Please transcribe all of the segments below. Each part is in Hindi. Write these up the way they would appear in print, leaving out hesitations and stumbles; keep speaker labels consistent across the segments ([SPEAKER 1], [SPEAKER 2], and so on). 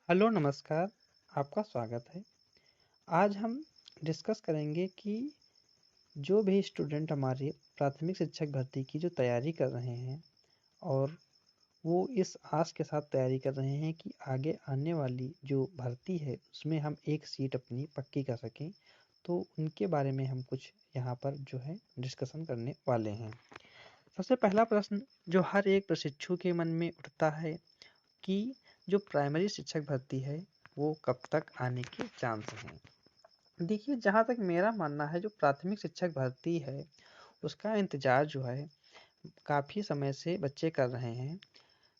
[SPEAKER 1] हेलो नमस्कार, आपका स्वागत है। आज हम डिस्कस करेंगे कि जो भी स्टूडेंट हमारे प्राथमिक शिक्षक भर्ती की जो तैयारी कर रहे हैं और वो इस आस के साथ तैयारी कर रहे हैं कि आगे आने वाली जो भर्ती है उसमें हम एक सीट अपनी पक्की कर सकें, तो उनके बारे में हम कुछ यहाँ पर जो है डिस्कशन करने वाले हैं। सबसे पहला प्रश्न जो हर एक प्रशिक्षु के मन में उठता है कि जो प्राइमरी शिक्षक भर्ती है वो कब तक आने के चांस हैं। देखिए, जहाँ तक मेरा मानना है जो प्राथमिक शिक्षक भर्ती है उसका इंतज़ार जो है काफ़ी समय से बच्चे कर रहे हैं।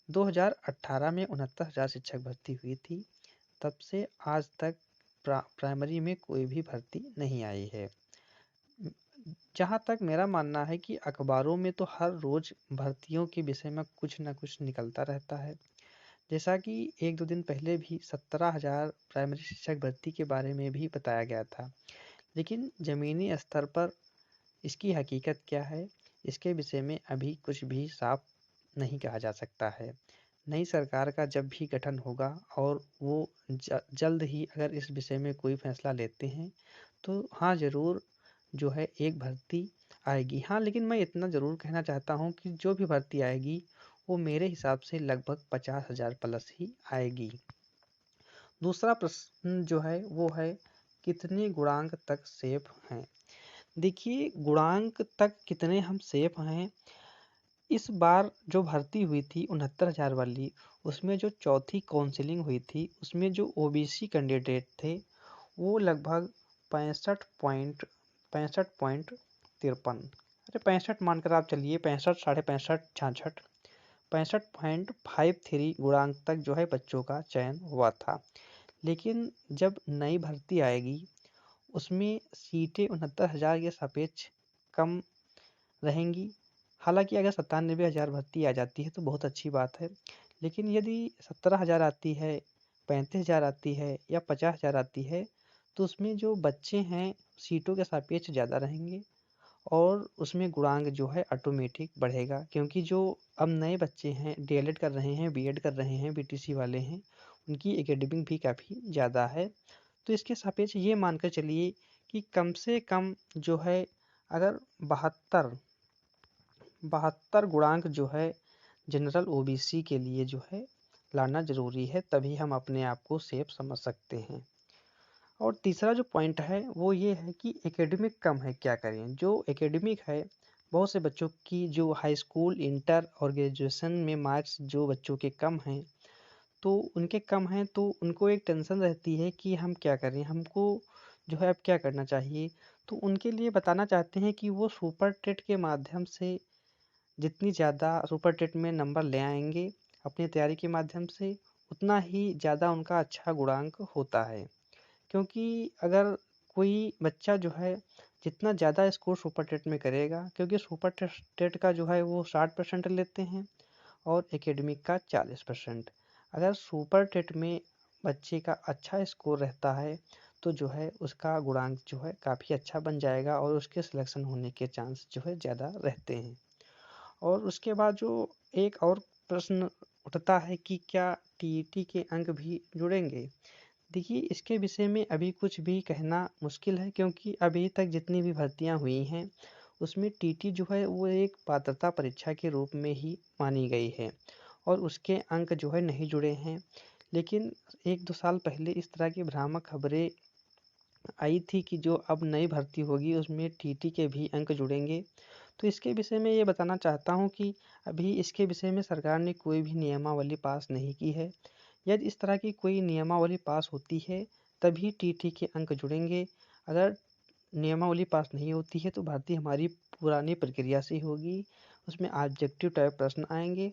[SPEAKER 1] 2018 में 69,000 शिक्षक भर्ती हुई थी। तब से आज तक प्राइमरी में कोई भी भर्ती नहीं आई है। जहाँ तक मेरा मानना है कि अखबारों में तो हर रोज़ भर्तियों के विषय में कुछ न कुछ निकलता रहता है। जैसा कि 1-2 दिन पहले भी 17,000 प्राइमरी शिक्षक भर्ती के बारे में भी बताया गया था। लेकिन ज़मीनी स्तर पर इसकी हकीकत क्या है, इसके विषय में अभी कुछ भी साफ नहीं कहा जा सकता है। नई सरकार का जब भी गठन होगा और वो जल्द ही अगर इस विषय में कोई फैसला लेते हैं, तो हाँ, ज़रूर जो है एक भर्ती आएगी। हाँ, लेकिन मैं इतना ज़रूर कहना चाहता हूँ कि जो भी भर्ती आएगी, वो मेरे हिसाब से लगभग 50,000 प्लस ही आएगी। दूसरा प्रश्न जो है वो है कितने गुणांक तक सेफ हैं। देखिए, गुणांक तक कितने हम सेफ हैं, इस बार जो भर्ती हुई थी 69,000 वाली, उसमें जो चौथी काउंसलिंग हुई थी उसमें जो ओबीसी कैंडिडेट थे वो लगभग 65.53, अरे 65 मानकर आप चलिए, 65, साढ़े 65, 66, 65.53 गुणांक तक जो है बच्चों का चयन हुआ था। लेकिन जब नई भर्ती आएगी उसमें सीटें 69,000 के सापेक्ष कम रहेंगी। हालांकि अगर 97,000 भर्ती आ जाती है तो बहुत अच्छी बात है, लेकिन यदि 17,000 आती है, 35,000 आती है या 50,000 आती है, तो उसमें जो बच्चे हैं सीटों के सापेक्ष ज़्यादा रहेंगे और उसमें गुणांक जो है ऑटोमेटिक बढ़ेगा, क्योंकि जो अब नए बच्चे हैं डीएलएड कर रहे हैं, बीएड कर रहे हैं, बीटीसी वाले हैं, उनकी एकेडमिक भी काफ़ी ज़्यादा है। तो इसके सापेक्ष ये मानकर चलिए कि कम से कम जो है अगर 72 गुणांक जो है जनरल ओबीसी के लिए जो है लाना ज़रूरी है, तभी हम अपने आप को सेफ समझ सकते हैं। और तीसरा जो पॉइंट है वो ये है कि एकेडमिक कम है, क्या करें। जो एकेडमिक है, बहुत से बच्चों की जो हाई स्कूल, इंटर और ग्रेजुएशन में मार्क्स जो बच्चों के कम हैं, तो उनके कम हैं तो उनको एक टेंशन रहती है कि हम क्या करें, हमको जो है अब क्या करना चाहिए। तो उनके लिए बताना चाहते हैं कि वो सुपर टेट के माध्यम से जितनी ज़्यादा सुपर टेट में नंबर ले आएंगे अपनी तैयारी के माध्यम से, उतना ही ज़्यादा उनका अच्छा गुणांक होता है। क्योंकि अगर कोई बच्चा जो है जितना ज़्यादा स्कोर सुपर टेट में करेगा, क्योंकि सुपर टेट का जो है वो 60% लेते हैं और एकेडमिक का 40%। अगर सुपर टेट में बच्चे का अच्छा स्कोर रहता है तो जो है उसका गुणांक जो है काफ़ी अच्छा बन जाएगा और उसके सिलेक्शन होने के चांस जो है ज़्यादा रहते हैं। और उसके बाद जो एक और प्रश्न उठता है कि क्या टीईटी के अंक भी जुड़ेंगे। देखिए, इसके विषय में अभी कुछ भी कहना मुश्किल है, क्योंकि अभी तक जितनी भी भर्तियां हुई हैं उसमें टीटी जो है वो एक पात्रता परीक्षा के रूप में ही मानी गई है और उसके अंक जो है नहीं जुड़े हैं। लेकिन 1-2 साल पहले इस तरह की भ्रामक खबरें आई थी कि जो अब नई भर्ती होगी उसमें टीटी के भी अंक जुड़ेंगे। तो इसके विषय में ये बताना चाहता हूँ कि अभी इसके विषय में सरकार ने कोई भी नियमावली पास नहीं की है। यदि इस तरह की कोई नियमावली पास होती है तभी टीटी के अंक जुड़ेंगे। अगर नियमावली पास नहीं होती है तो भर्ती हमारी पुरानी प्रक्रिया से ही होगी। उसमें ऑब्जेक्टिव टाइप प्रश्न आएंगे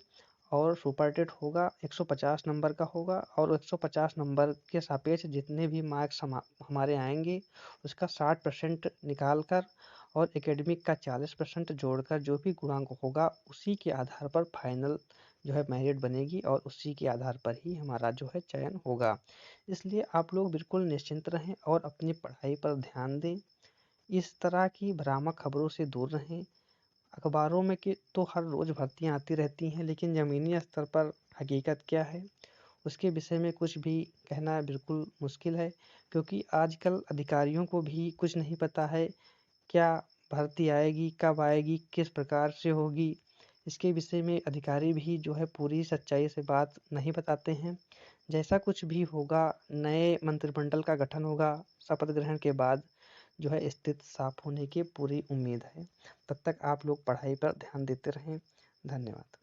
[SPEAKER 1] और सुपर टेट होगा, 150 नंबर का होगा और 150 नंबर के सापेक्ष जितने भी मार्क्स हमारे आएंगे उसका 60% निकाल कर और एकेडमिक का 40% जोड़कर जो भी गुणांक होगा उसी के आधार पर फाइनल जो है मेरिट बनेगी और उसी के आधार पर ही हमारा जो है चयन होगा। इसलिए आप लोग बिल्कुल निश्चिंत रहें और अपनी पढ़ाई पर ध्यान दें। इस तरह की भ्रामक खबरों से दूर रहें। अखबारों में कि तो हर रोज़ भर्तियां आती रहती हैं, लेकिन ज़मीनी स्तर पर हकीकत क्या है उसके विषय में कुछ भी कहना बिल्कुल मुश्किल है, क्योंकि आजकल अधिकारियों को भी कुछ नहीं पता है, क्या भर्ती आएगी, कब आएगी, किस प्रकार से होगी। इसके विषय में अधिकारी भी जो है पूरी सच्चाई से बात नहीं बताते हैं। जैसा कुछ भी होगा, नए मंत्रिमंडल का गठन होगा, शपथ ग्रहण के बाद जो है स्थिति साफ होने की पूरी उम्मीद है। तब तक आप लोग पढ़ाई पर ध्यान देते रहें। धन्यवाद।